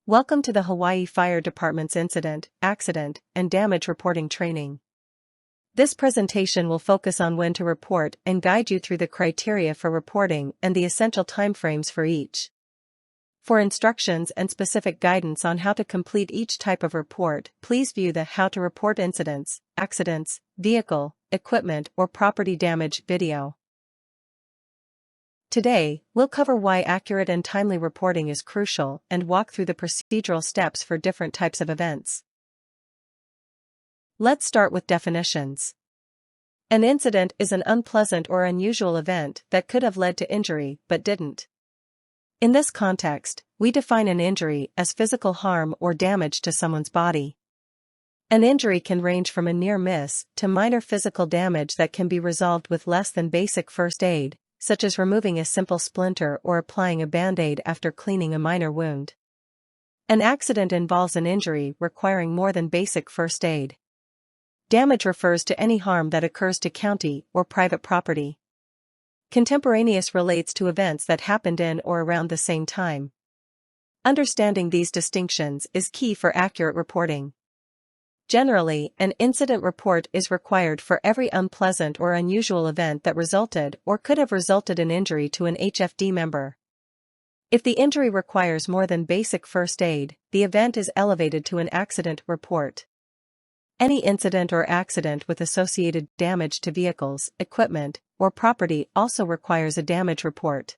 Welcome to the Hawaii Fire Department's Incident, Accident, and Damage Reporting Training. This presentation will focus on when to report and guide you through the criteria for reporting and the essential timeframes for each. For instructions and specific guidance on how to complete each type of report, please view the How to Report Incidents, Accidents, Vehicle, Equipment, or Property Damage video. Today, we'll cover why accurate and timely reporting is crucial and walk through the procedural steps for different types of events. Let's start with definitions. An incident is an unpleasant or unusual event that could have led to injury but didn't. In this context, we define an injury as physical harm or damage to someone's body. An injury can range from a near miss to minor physical damage that can be resolved with less than basic first aid, such as removing a simple splinter or applying a band-aid after cleaning a minor wound. An accident involves an injury requiring more than basic first aid. Damage refers to any harm that occurs to county or private property. Contemporaneous relates to events that happened in or around the same time. Understanding these distinctions is key for accurate reporting. Generally, an incident report is required for every unpleasant or unusual event that resulted or could have resulted in injury to an HFD member. If the injury requires more than basic first aid, the event is elevated to an accident report. Any incident or accident with associated damage to vehicles, equipment, or property also requires a damage report.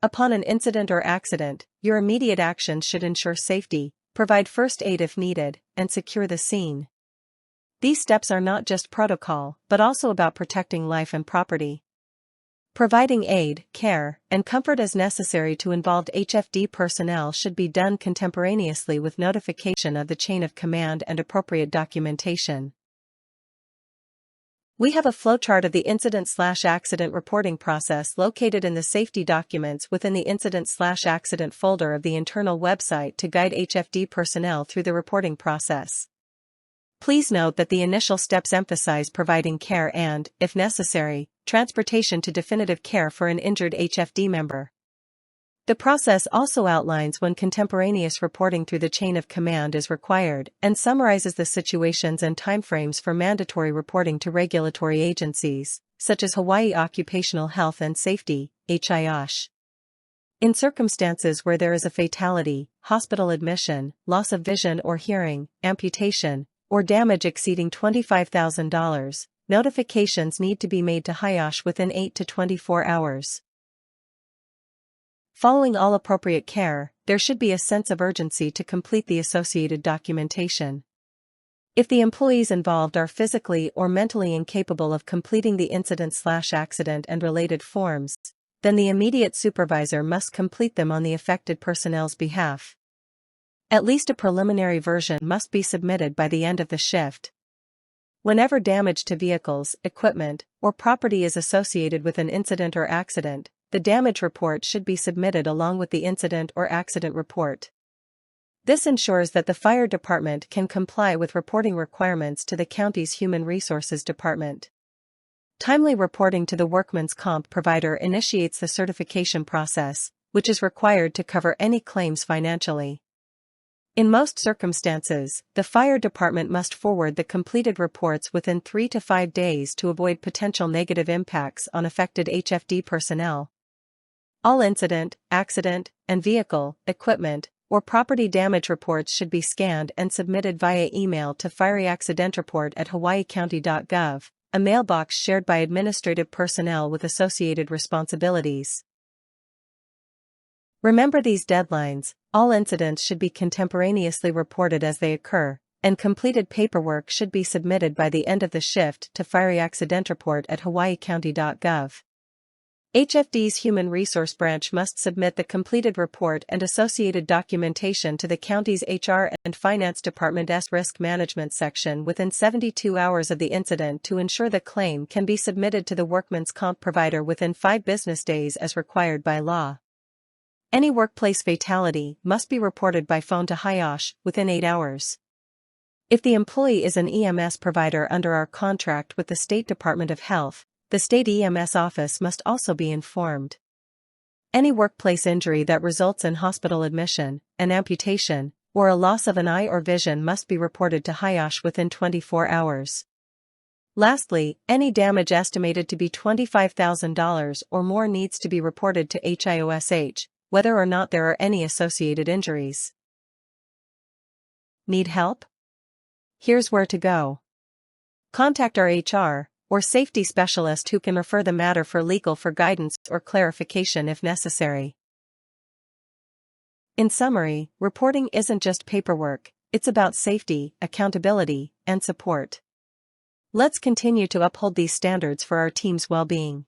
Upon an incident or accident, your immediate actions should ensure safety, provide first aid if needed, and secure the scene. These steps are not just protocol, but also about protecting life and property. Providing aid, care, and comfort as necessary to involved HFD personnel should be done contemporaneously with notification of the chain of command and appropriate documentation. We have a flowchart of the incident/accident reporting process located in the safety documents within the incident/accident folder of the internal website to guide HFD personnel through the reporting process. Please note that the initial steps emphasize providing care and, if necessary, transportation to definitive care for an injured HFD member. The process also outlines when contemporaneous reporting through the chain of command is required and summarizes the situations and timeframes for mandatory reporting to regulatory agencies, such as Hawaii Occupational Health and Safety, HIOSH. In circumstances where there is a fatality, hospital admission, loss of vision or hearing, amputation, or damage exceeding $25,000, notifications need to be made to HIOSH within 8 to 24 hours. Following all appropriate care, there should be a sense of urgency to complete the associated documentation. If the employees involved are physically or mentally incapable of completing the incident/accident and related forms, then the immediate supervisor must complete them on the affected personnel's behalf. At least a preliminary version must be submitted by the end of the shift. Whenever damage to vehicles, equipment, or property is associated with an incident or accident, the damage report should be submitted along with the incident or accident report. This ensures that the fire department can comply with reporting requirements to the county's Human Resources Department. Timely reporting to the workman's comp provider initiates the certification process, which is required to cover any claims financially. In most circumstances, the fire department must forward the completed reports within 3 to 5 days to avoid potential negative impacts on affected HFD personnel. All incident, accident, and vehicle, equipment, or property damage reports should be scanned and submitted via email to fireaccidentreport@hawaiicounty.gov, a mailbox shared by administrative personnel with associated responsibilities. Remember these deadlines: all incidents should be contemporaneously reported as they occur, and completed paperwork should be submitted by the end of the shift to fireaccidentreport@hawaiicounty.gov. HFD's Human Resource Branch must submit the completed report and associated documentation to the county's HR and Finance Department's Risk Management section within 72 hours of the incident to ensure the claim can be submitted to the workman's comp provider within 5 business days as required by law. Any workplace fatality must be reported by phone to HIOSH within 8 hours. If the employee is an EMS provider under our contract with the State Department of Health, the state EMS office must also be informed. Any workplace injury that results in hospital admission, an amputation, or a loss of an eye or vision must be reported to HIOSH within 24 hours. Lastly, any damage estimated to be $25,000 or more needs to be reported to HIOSH, whether or not there are any associated injuries. Need help? Here's where to go. Contact our HR or safety specialist who can refer the matter for guidance or clarification if necessary. In summary, reporting isn't just paperwork, it's about safety, accountability, and support. Let's continue to uphold these standards for our team's well-being.